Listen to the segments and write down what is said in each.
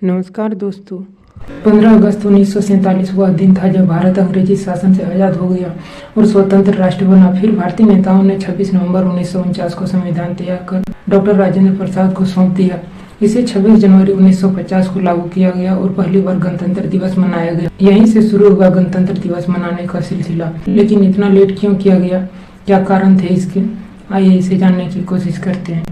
नमस्कार दोस्तों। 15 अगस्त 1947 वह दिन था जब भारत अंग्रेजी शासन से आज़ाद हो गया और स्वतंत्र राष्ट्र बना। फिर भारतीय नेताओं ने 26 नवंबर 1949 को संविधान तैयार कर डॉक्टर राजेंद्र प्रसाद को सौंप दिया। इसे 26 जनवरी 1950 को लागू किया गया और पहली बार गणतंत्र दिवस मनाया गया। यहीं से शुरू हुआ गणतंत्र दिवस मनाने का सिलसिला। लेकिन इतना लेट क्यों किया गया, क्या कारण थे इसके, आइए इसे जानने की कोशिश करते हैं।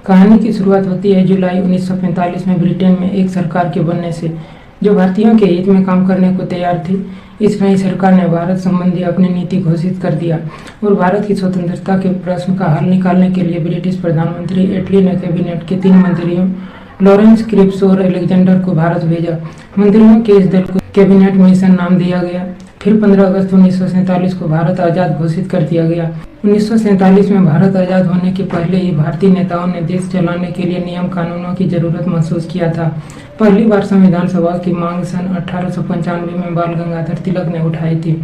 कहानी की शुरुआत होती है जुलाई 1945 में ब्रिटेन में एक सरकार के बनने से, जो भारतीयों के हित में काम करने को तैयार थी। इस नई सरकार ने भारत संबंधी अपनी नीति घोषित कर दिया और भारत की स्वतंत्रता के प्रश्न का हल निकालने के लिए ब्रिटिश प्रधानमंत्री एटली ने कैबिनेट के 3 मंत्रियों लॉरेंस, क्रिप्स और अलेक्जेंडर को भारत भेजा। मंत्रियों के इस दल को कैबिनेट मिशन नाम दिया गया। फिर 15 अगस्त 1947 को भारत आज़ाद घोषित कर दिया गया। 1947 में भारत आज़ाद होने के पहले ही भारतीय नेताओं ने देश चलाने के लिए नियम कानूनों की जरूरत महसूस किया था। पहली बार संविधान सभा की मांग सन 1895 में बाल गंगाधर तिलक ने उठाई थी।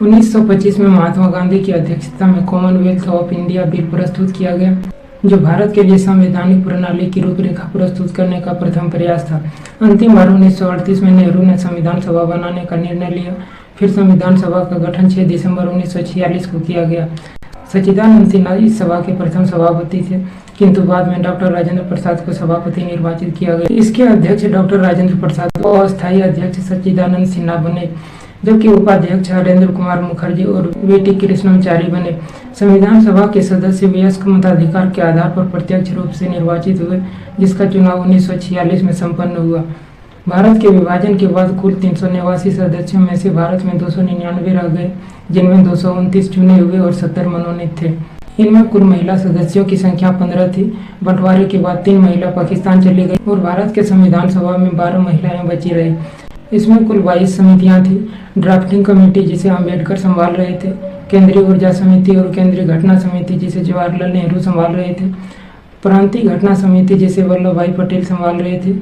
1925 में महात्मा गांधी की अध्यक्षता में कॉमनवेल्थ ऑफ इंडिया बिल प्रस्तुत किया गया, जो भारत के लिए संवैधानिक प्रणाली की रूपरेखा प्रस्तुत करने का प्रथम प्रयास था। अंतिम बार 1938 में नेहरू ने संविधान सभा बनाने का निर्णय लिया। फिर संविधान सभा का गठन 6 दिसंबर 1946 को किया गया। सच्चिदानंद सिन्हा इस सभा के प्रथम सभापति थे, किंतु बाद में डॉक्टर राजेंद्र प्रसाद को सभापति निर्वाचित किया गया। इसके अध्यक्ष डॉक्टर राजेंद्र प्रसाद को अस्थायी अध्यक्ष सच्चिदानंद सिन्हा बने, जबकि उपाध्यक्ष हरेंद्र कुमार मुखर्जी और वीटी कृष्णमचारी बने। संविधान सभा के सदस्य वयस्क मताधिकार के आधार पर प्रत्यक्ष रूप से निर्वाचित हुए, जिसका चुनाव 1946 में संपन्न हुआ। भारत के विभाजन के बाद कुल 389 सदस्यों में से भारत में 299 रह गए, जिनमें 229 चुने हुए और 70 मनोनीत थे। इनमें कुल महिला सदस्यों की संख्या 15 थी। बंटवारे के बाद 3 महिला पाकिस्तान चली गई और भारत के संविधान सभा में 12 महिलाएं बची रही। इसमें कुल 22 समितियां थी। ड्राफ्टिंग कमेटी, जिसे अम्बेडकर संभाल रहे थे, केंद्रीय ऊर्जा समिति और केंद्रीय घटना समिति, जिसे जवाहरलाल नेहरू संभाल रहे थे, प्रांतीय घटना समिति, जिसे वल्लभ भाई पटेल संभाल रहे थे,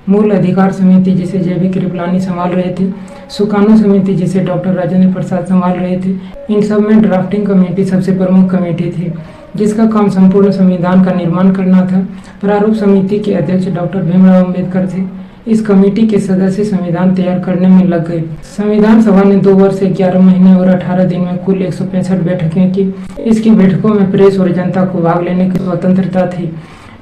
मूल अधिकार समिति, जिसे जेबी कृपलानी संभाल रहे थे, सुकानू समिति, जिसे डॉक्टर राजेंद्र प्रसाद संभाल रहे थे। इन सब में ड्राफ्टिंग कमेटी सबसे प्रमुख कमेटी थी, जिसका काम संपूर्ण संविधान का निर्माण करना था। प्रारूप समिति के अध्यक्ष डॉक्टर भीमराव अम्बेडकर थे। इस कमेटी के सदस्य संविधान तैयार करने में लग गए। संविधान सभा ने 2 वर्ष 11 महीने और 18 दिन में कुल 165 बैठकें की। इसकी बैठकों में प्रेस और जनता को भाग लेने की स्वतंत्रता थी।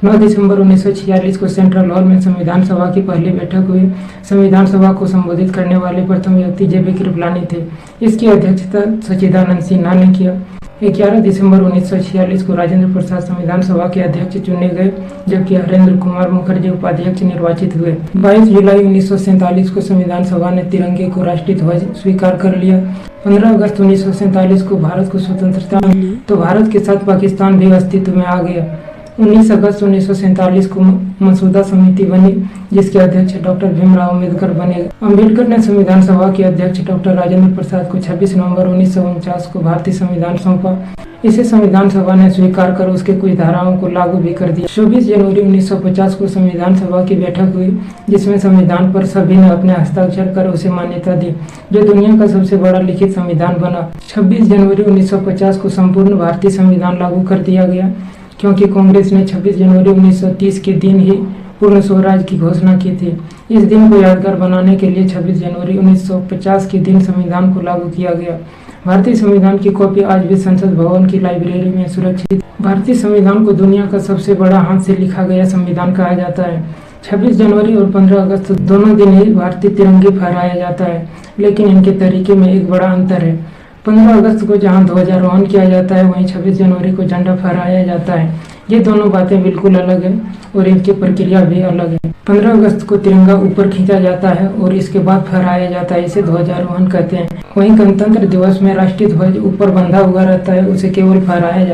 9 दिसंबर 1946 को सेंट्रल हॉल में संविधान सभा की पहली बैठक हुई। संविधान सभा को संबोधित करने वाले प्रथम व्यक्ति जेबी कृपलानी थे। इसकी अध्यक्षता सच्चिदानंद सिन्हा ने किया। 11 दिसंबर 1946 को राजेंद्र प्रसाद संविधान सभा के अध्यक्ष चुने गए, जबकि हरेंद्र कुमार मुखर्जी उपाध्यक्ष निर्वाचित हुए। 22 जुलाई 1947 को संविधान सभा ने तिरंगे को राष्ट्रीय ध्वज स्वीकार कर लिया। 15 अगस्त 1947 को भारत को स्वतंत्रता मिली तो भारत के साथ पाकिस्तान भी अस्तित्व में आ गया। 19 अगस्त 1947 को मसूदा समिति बनी, जिसके अध्यक्ष डॉक्टर भीमराव अम्बेडकर बने। अम्बेडकर ने संविधान सभा के अध्यक्ष डॉक्टर राजेंद्र प्रसाद को 26 नवंबर 1949 को भारतीय संविधान सौंपा। इसे संविधान सभा ने स्वीकार कर उसके कुछ धाराओं को लागू भी कर दिया। 24 जनवरी 1950 को संविधान सभा की बैठक हुई, जिसमें संविधान पर सभी ने अपने हस्ताक्षर कर उसे मान्यता दी, जो दुनिया का सबसे बड़ा लिखित संविधान बना। 26 जनवरी 1950 को संपूर्ण भारतीय संविधान लागू कर दिया गया, क्योंकि कांग्रेस ने 26 जनवरी 1930 के दिन ही पूर्ण स्वराज की घोषणा की थी। इस दिन को यादगार बनाने के लिए 26 जनवरी 1950 के दिन संविधान को लागू किया गया। भारतीय संविधान की कॉपी आज भी संसद भवन की लाइब्रेरी में सुरक्षित। भारतीय संविधान को दुनिया का सबसे बड़ा हाथ से लिखा गया संविधान कहा जाता है। 26 जनवरी और 15 अगस्त दोनों दिन ही भारतीय तिरंगे फहराया जाता है, लेकिन इनके तरीके में एक बड़ा अंतर है। 15 अगस्त को जहां ध्वजारोहण किया जाता है, वहीं 26 जनवरी को झंडा फहराया जाता है। ये दोनों बातें बिल्कुल अलग है और इनकी प्रक्रिया भी अलग है। 15 अगस्त को तिरंगा ऊपर खींचा जाता है और इसके बाद फहराया जाता है, इसे ध्वजारोहण कहते हैं। वहीं गणतंत्र दिवस में राष्ट्रीय ध्वज ऊपर बंधा हुआ रहता है, उसे केवल फहराया जाता है।